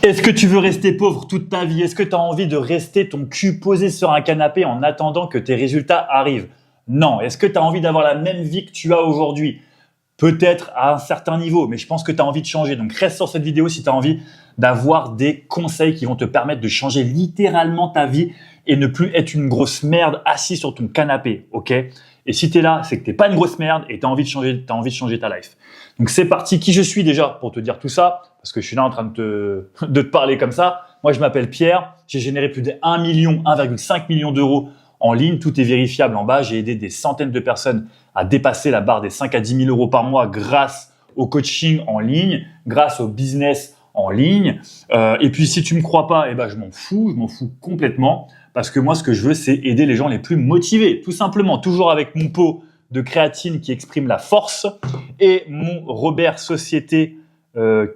Est-ce que tu veux rester pauvre toute ta vie? Est-ce que tu as envie de rester ton cul posé sur un canapé en attendant que tes résultats arrivent? Non. Est-ce que tu as envie d'avoir la même vie que tu as aujourd'hui? Peut-être à un certain niveau, mais je pense que tu as envie de changer. Donc reste sur cette vidéo si tu as envie d'avoir des conseils qui vont te permettre de changer littéralement ta vie et ne plus être une grosse merde assis sur ton canapé, ok? Et si tu es là, c'est que tu n'es pas une grosse merde et tu as envie de changer ta life. Donc c'est parti. Qui je suis déjà pour te dire tout ça? Parce que je suis là en train de te parler comme ça. Moi, je m'appelle Pierre. J'ai généré plus de 1,5 million d'euros en ligne. Tout est vérifiable en bas. J'ai aidé des centaines de personnes à dépasser la barre des 5 à 10 000 euros par mois grâce au coaching en ligne, grâce au business en ligne. Et puis, si tu me crois pas, je m'en fous complètement. Parce que moi, ce que je veux, c'est aider les gens les plus motivés. Tout simplement, toujours avec mon pot de créatine qui exprime la force et mon Robert Société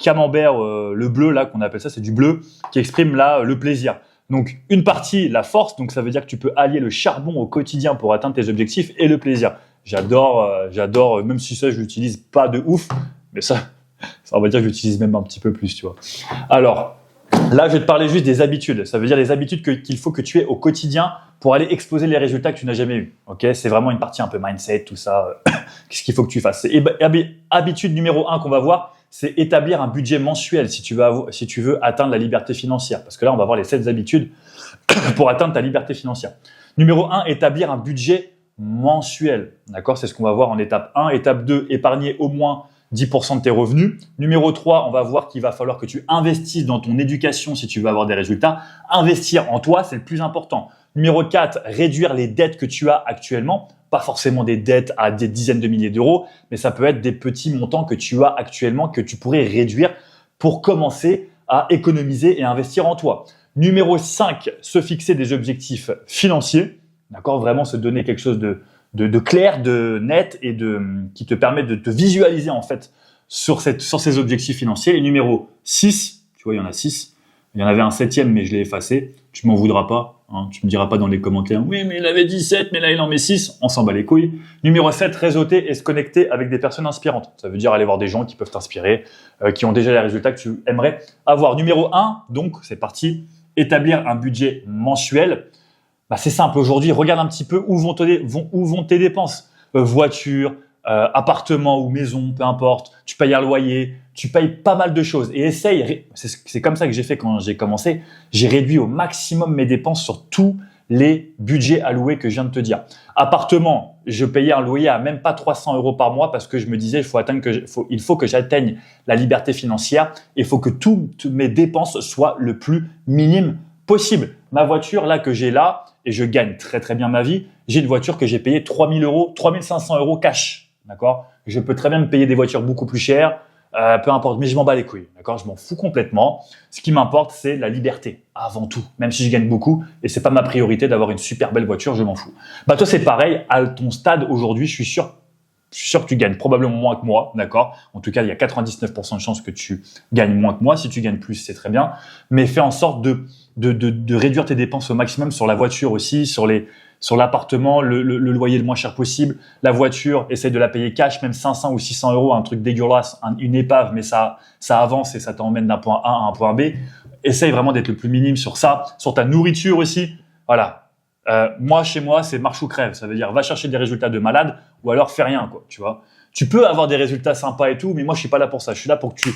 Camembert, le bleu, là, qu'on appelle ça, c'est du bleu, qui exprime là le plaisir. Donc, une partie, la force, donc ça veut dire que tu peux allier le charbon au quotidien pour atteindre tes objectifs et le plaisir. J'adore, même si ça, je l'utilise pas de ouf, mais ça, on va dire que j'utilise même un petit peu plus, tu vois. Alors, là, je vais te parler juste des habitudes. Ça veut dire les habitudes qu'il faut que tu aies au quotidien pour aller exploser les résultats que tu n'as jamais eus. Ok, c'est vraiment une partie un peu mindset, tout ça. Qu'est-ce qu'il faut que tu fasses? Habitude numéro 1 qu'on va voir, c'est établir un budget mensuel si tu veux atteindre la liberté financière. Parce que là, on va voir les 7 habitudes pour atteindre ta liberté financière. Numéro 1, établir un budget mensuel. D'accord? C'est ce qu'on va voir en étape 1. Étape 2, épargner au moins 10% de tes revenus. Numéro 3, on va voir qu'il va falloir que tu investisses dans ton éducation si tu veux avoir des résultats. Investir en toi, c'est le plus important. Numéro 4, réduire les dettes que tu as actuellement. Pas forcément des dettes à des dizaines de milliers d'euros, mais ça peut être des petits montants que tu as actuellement que tu pourrais réduire pour commencer à économiser et investir en toi. Numéro 5, se fixer des objectifs financiers. D'accord? Vraiment se donner quelque chose de clair, de net et qui te permet de te visualiser en fait sur ces objectifs financiers. Et numéro 6, tu vois, il y en a 6. Il y en avait un 7e, mais je l'ai effacé. Tu m'en voudras pas. Hein. Tu me diras pas dans les commentaires. Oui, mais il avait 17, mais là, il en met 6. On s'en bat les couilles. Numéro 7, réseauter et se connecter avec des personnes inspirantes. Ça veut dire aller voir des gens qui peuvent t'inspirer, qui ont déjà les résultats que tu aimerais avoir. Numéro 1, donc, c'est parti. Établir un budget mensuel. C'est simple. Aujourd'hui, regarde un petit peu où vont tes dépenses. Voiture, appartement ou maison, peu importe. Tu payes un loyer, tu payes pas mal de choses. Et essaye, c'est comme ça que j'ai fait quand j'ai commencé. J'ai réduit au maximum mes dépenses sur tous les budgets alloués que je viens de te dire. Appartement, je payais un loyer à même pas 300 euros par mois parce que je me disais il faut que j'atteigne la liberté financière et il faut que toutes mes dépenses soient le plus minime possible. Ma voiture là que j'ai là, et je gagne très très bien ma vie, j'ai une voiture que j'ai payée 3 000 euros, 3 500 euros cash. D'accord? Je peux très bien me payer des voitures beaucoup plus chères, peu importe, mais je m'en bats les couilles. D'accord? Je m'en fous complètement. Ce qui m'importe, c'est la liberté avant tout. Même si je gagne beaucoup et c'est pas ma priorité d'avoir une super belle voiture, je m'en fous. Toi, c'est pareil. À ton stade aujourd'hui, je suis sûr que tu gagnes probablement moins que moi, d'accord? En tout cas, il y a 99% de chances que tu gagnes moins que moi. Si tu gagnes plus, c'est très bien. Mais fais en sorte de réduire tes dépenses au maximum sur la voiture aussi, sur l'appartement, le loyer le moins cher possible. La voiture, essaye de la payer cash, même 500 ou 600 euros, un truc dégueulasse, une épave, mais ça avance et ça t'emmène d'un point A à un point B. Essaye vraiment d'être le plus minime sur ça, sur ta nourriture aussi. Voilà. Moi, chez moi, c'est marche ou crève. Ça veut dire, va chercher des résultats de malade ou alors fais rien, quoi, tu vois. Tu peux avoir des résultats sympas et tout, mais moi, je suis pas là pour ça. Je suis là pour que tu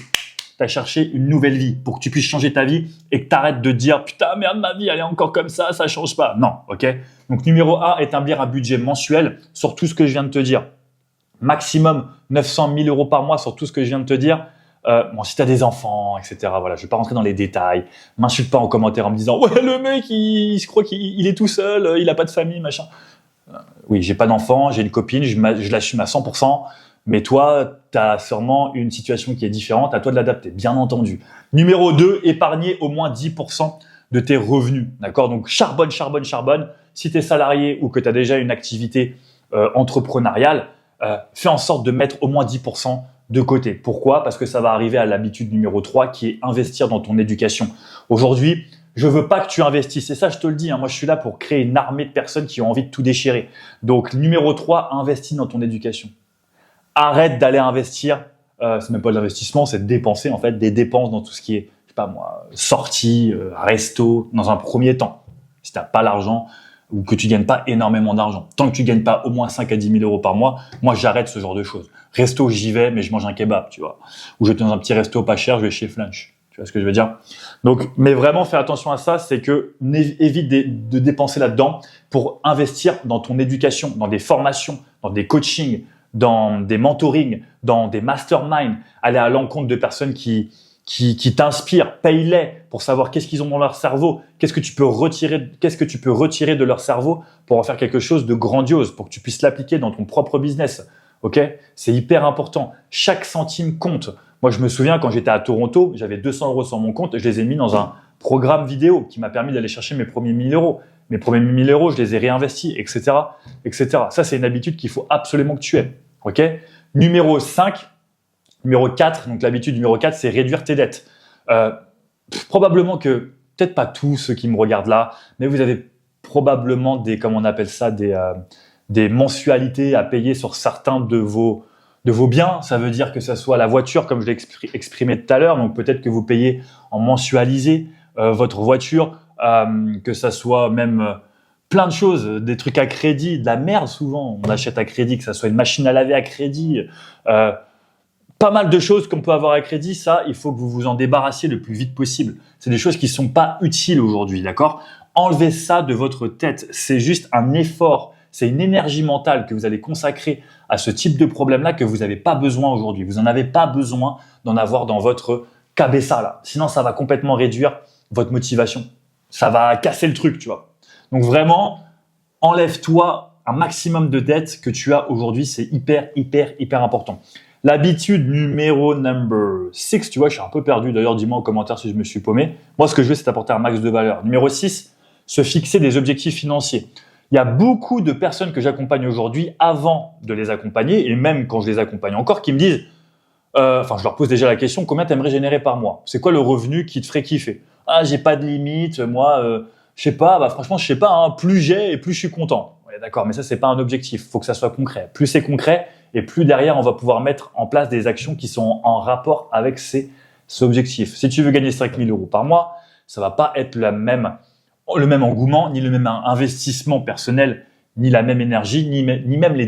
ailles chercher une nouvelle vie, pour que tu puisses changer ta vie et que tu arrêtes de dire, putain, merde, ma vie, elle est encore comme ça change pas. Non, ok? Donc, numéro 1, établir un budget mensuel sur tout ce que je viens de te dire. Maximum 900 000 euros par mois sur tout ce que je viens de te dire. Si tu as des enfants, etc., voilà, je vais pas rentrer dans les détails. M'insulte pas en commentaire en me disant « Ouais, le mec, il se croit qu'il est tout seul, il a pas de famille, machin. » Oui, j'ai pas d'enfants, j'ai une copine, je l'assume à 100%. Mais toi, tu as sûrement une situation qui est différente. À toi de l'adapter, bien entendu. Numéro 2, épargner au moins 10% de tes revenus. D'accord? Donc, charbonne. Si tu es salarié ou que tu as déjà une activité entrepreneuriale, fais en sorte de mettre au moins 10% de côté. Pourquoi? Parce que ça va arriver à l'habitude numéro 3 qui est investir dans ton éducation. Aujourd'hui, je veux pas que tu investisses. Et ça, je te le dis, moi, je suis là pour créer une armée de personnes qui ont envie de tout déchirer. Donc, numéro 3, investis dans ton éducation. Arrête d'aller investir. C'est même pas de l'investissement, c'est de dépenser en fait des dépenses dans tout ce qui est pas moi, sortie, resto, dans un premier temps. Si tu n'as pas l'argent ou que tu gagnes pas énormément d'argent. Tant que tu gagnes pas au moins 5 à 10 000 euros par mois, moi, j'arrête ce genre de choses. Resto, j'y vais, mais je mange un kebab, tu vois. Ou je vais dans un petit resto pas cher, je vais chez Flunch. Tu vois ce que je veux dire? Donc, mais vraiment, fais attention à ça, c'est que évite de dépenser là-dedans pour investir dans ton éducation, dans des formations, dans des coachings, dans des mentorings, dans des masterminds, aller à l'encontre de personnes qui t'inspirent, paye-les pour savoir qu'est-ce qu'ils ont dans leur cerveau, qu'est-ce que tu peux retirer de leur cerveau pour en faire quelque chose de grandiose, pour que tu puisses l'appliquer dans ton propre business. Ok? C'est hyper important. Chaque centime compte. Moi, je me souviens quand j'étais à Toronto, j'avais 200 euros sur mon compte, je les ai mis dans un programme vidéo qui m'a permis d'aller chercher mes premiers 1000 euros. Mes premiers 1000 euros, je les ai réinvestis, etc., etc. Ça, c'est une habitude qu'il faut absolument que tu aies. Ok? Numéro 4, donc l'habitude numéro 4, c'est réduire tes dettes. Probablement que, peut-être pas tous ceux qui me regardent là, mais vous avez probablement comment on appelle ça, des mensualités à payer sur certains de vos biens. Ça veut dire que ça soit la voiture, comme je l'ai exprimé tout à l'heure. Donc peut-être que vous payez en mensualisé votre voiture, que ça soit même plein de choses, des trucs à crédit, de la merde souvent. On achète à crédit, que ça soit une machine à laver à crédit. Pas mal de choses qu'on peut avoir à crédit, ça, il faut que vous vous en débarrassiez le plus vite possible. C'est des choses qui sont pas utiles aujourd'hui, d'accord? Enlevez ça de votre tête. C'est juste un effort. C'est une énergie mentale que vous allez consacrer à ce type de problème-là que vous n'avez pas besoin aujourd'hui. Vous n'en avez pas besoin d'en avoir dans votre cabessa, là. Sinon, ça va complètement réduire votre motivation. Ça va casser le truc, tu vois. Donc vraiment, enlève-toi un maximum de dettes que tu as aujourd'hui. C'est hyper, hyper, hyper important. L'habitude numéro 6, tu vois, je suis un peu perdu. D'ailleurs, dis-moi en commentaire si je me suis paumé. Moi, ce que je veux, c'est apporter un max de valeur. Numéro 6, se fixer des objectifs financiers. Il y a beaucoup de personnes que j'accompagne aujourd'hui avant de les accompagner et même quand je les accompagne encore qui me disent, je leur pose déjà la question, combien tu aimerais générer par mois? C'est quoi le revenu qui te ferait kiffer? Ah, j'ai pas de limite, moi, je sais pas, franchement, je sais pas, hein, plus j'ai et plus je suis content. Ouais, d'accord, mais ça, c'est pas un objectif. Faut que ça soit concret. Plus c'est concret et plus derrière, on va pouvoir mettre en place des actions qui sont en rapport avec ces objectifs. Si tu veux gagner 5 000 euros par mois, ça va pas être le même engouement, ni le même investissement personnel, ni la même énergie, ni même les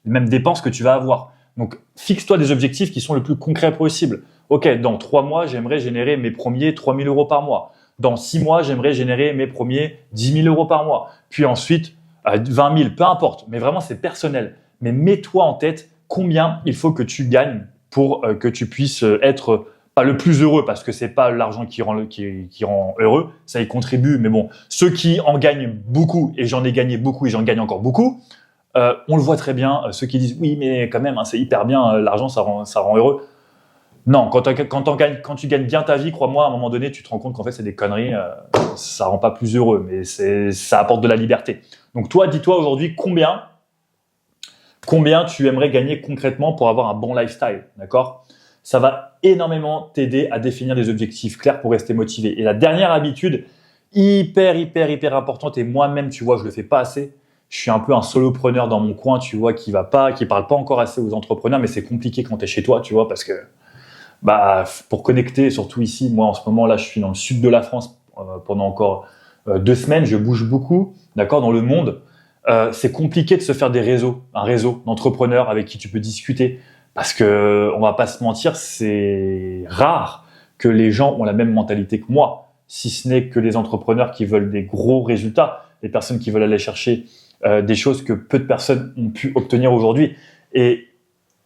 mêmes dépenses que tu vas avoir. Donc, fixe-toi des objectifs qui sont le plus concrets possible. Ok, dans 3 mois, j'aimerais générer mes premiers 3 000 euros par mois. Dans 6 mois, j'aimerais générer mes premiers 10 000 euros par mois. Puis ensuite, 20 000, peu importe. Mais vraiment, c'est personnel. Mais mets-toi en tête combien il faut que tu gagnes pour que tu puisses être pas le plus heureux, parce que c'est pas l'argent qui rend heureux, ça y contribue. Mais bon, ceux qui en gagnent beaucoup, et j'en ai gagné beaucoup et j'en gagne encore beaucoup, on le voit très bien. Ceux qui disent oui, mais quand même, hein, c'est hyper bien, l'argent ça rend heureux. Non, quand tu gagnes bien ta vie, crois-moi, à un moment donné, tu te rends compte qu'en fait c'est des conneries, ça rend pas plus heureux, mais ça apporte de la liberté. Donc toi, dis-toi aujourd'hui combien tu aimerais gagner concrètement pour avoir un bon lifestyle, d'accord? Ça va énormément t'aider à définir des objectifs clairs pour rester motivé. Et la dernière habitude, hyper, hyper, hyper importante, et moi-même, tu vois, je le fais pas assez. Je suis un peu un solopreneur dans mon coin, tu vois, qui parle pas encore assez aux entrepreneurs, mais c'est compliqué quand tu es chez toi, tu vois, parce que pour connecter, surtout ici, moi en ce moment là, je suis dans le sud de la France pendant encore 2 semaines, je bouge beaucoup, d'accord, dans le monde. C'est compliqué de se faire un réseau d'entrepreneurs avec qui tu peux discuter. Parce que, on va pas se mentir, c'est rare que les gens ont la même mentalité que moi, si ce n'est que les entrepreneurs qui veulent des gros résultats, les personnes qui veulent aller chercher des choses que peu de personnes ont pu obtenir aujourd'hui. Et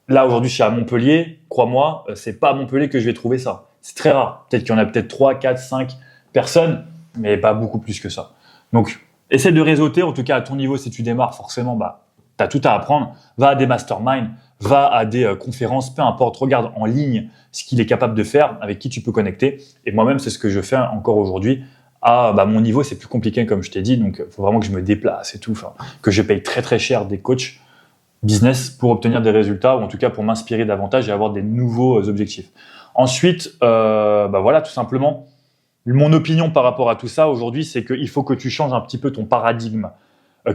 là, aujourd'hui, je suis à Montpellier, crois-moi, c'est pas à Montpellier que je vais trouver ça. C'est très rare. Peut-être qu'il y en a 3, 4, 5 personnes, mais pas beaucoup plus que ça. Donc, essaie de réseauter, en tout cas à ton niveau, si tu démarres, forcément, tu as tout à apprendre. Va à des masterminds, va à des conférences, peu importe, regarde en ligne ce qu'il est capable de faire, avec qui tu peux connecter. Et moi-même, c'est ce que je fais encore aujourd'hui. Mon niveau, c'est plus compliqué, comme je t'ai dit, donc il faut vraiment que je me déplace et tout, que je paye très très cher des coachs business pour obtenir des résultats, ou en tout cas pour m'inspirer davantage et avoir des nouveaux objectifs. Ensuite, voilà, tout simplement, mon opinion par rapport à tout ça aujourd'hui, c'est qu'il faut que tu changes un petit peu ton paradigme,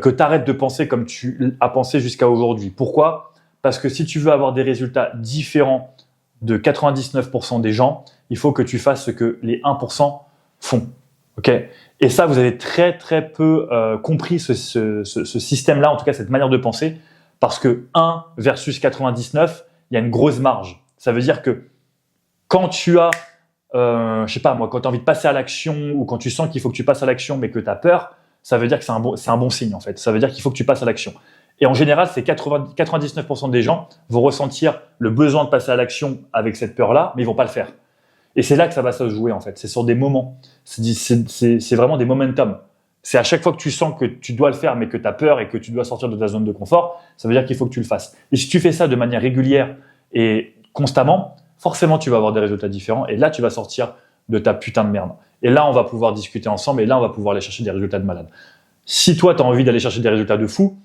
que tu arrêtes de penser comme tu as pensé jusqu'à aujourd'hui. Pourquoi ? Parce que si tu veux avoir des résultats différents de 99% des gens, il faut que tu fasses ce que les 1% font. Ok? Et ça, vous avez très très peu compris ce système-là, en tout cas cette manière de penser, parce que 1 versus 99, il y a une grosse marge. Ça veut dire que quand tu as, je sais pas moi, quand tu as envie de passer à l'action ou quand tu sens qu'il faut que tu passes à l'action mais que tu as peur, ça veut dire que c'est un bon signe en fait. Ça veut dire qu'il faut que tu passes à l'action. Et en général, 99% des gens vont ressentir le besoin de passer à l'action avec cette peur-là, mais ils vont pas le faire. Et c'est là que ça va se jouer en fait. C'est sur des moments. C'est vraiment des momentum. C'est à chaque fois que tu sens que tu dois le faire, mais que tu as peur et que tu dois sortir de ta zone de confort, ça veut dire qu'il faut que tu le fasses. Et si tu fais ça de manière régulière et constamment, forcément, tu vas avoir des résultats différents. Et là, tu vas sortir de ta putain de merde. Et là, on va pouvoir discuter ensemble. Et là, on va pouvoir aller chercher des résultats de malade. Si toi, tu as envie d'aller chercher des résultats de fou,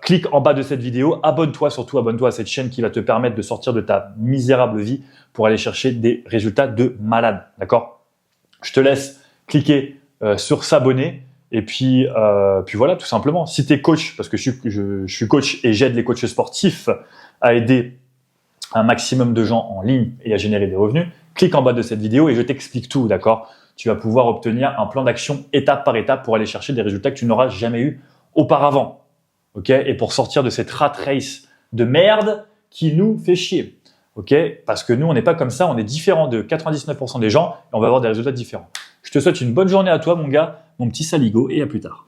clique en bas de cette vidéo. Abonne-toi, surtout abonne-toi à cette chaîne qui va te permettre de sortir de ta misérable vie pour aller chercher des résultats de malade. D'accord? Je te laisse cliquer sur s'abonner. Et puis voilà, tout simplement. Si tu es coach, parce que je suis coach et j'aide les coachs sportifs à aider un maximum de gens en ligne et à générer des revenus, clique en bas de cette vidéo et je t'explique tout, d'accord? Tu vas pouvoir obtenir un plan d'action étape par étape pour aller chercher des résultats que tu n'auras jamais eu auparavant. Ok? Et pour sortir de cette rat race de merde qui nous fait chier. Ok? Parce que nous, on n'est pas comme ça, on est différent de 99% des gens et on va avoir des résultats différents. Je te souhaite une bonne journée à toi, mon gars, mon petit saligo, et à plus tard.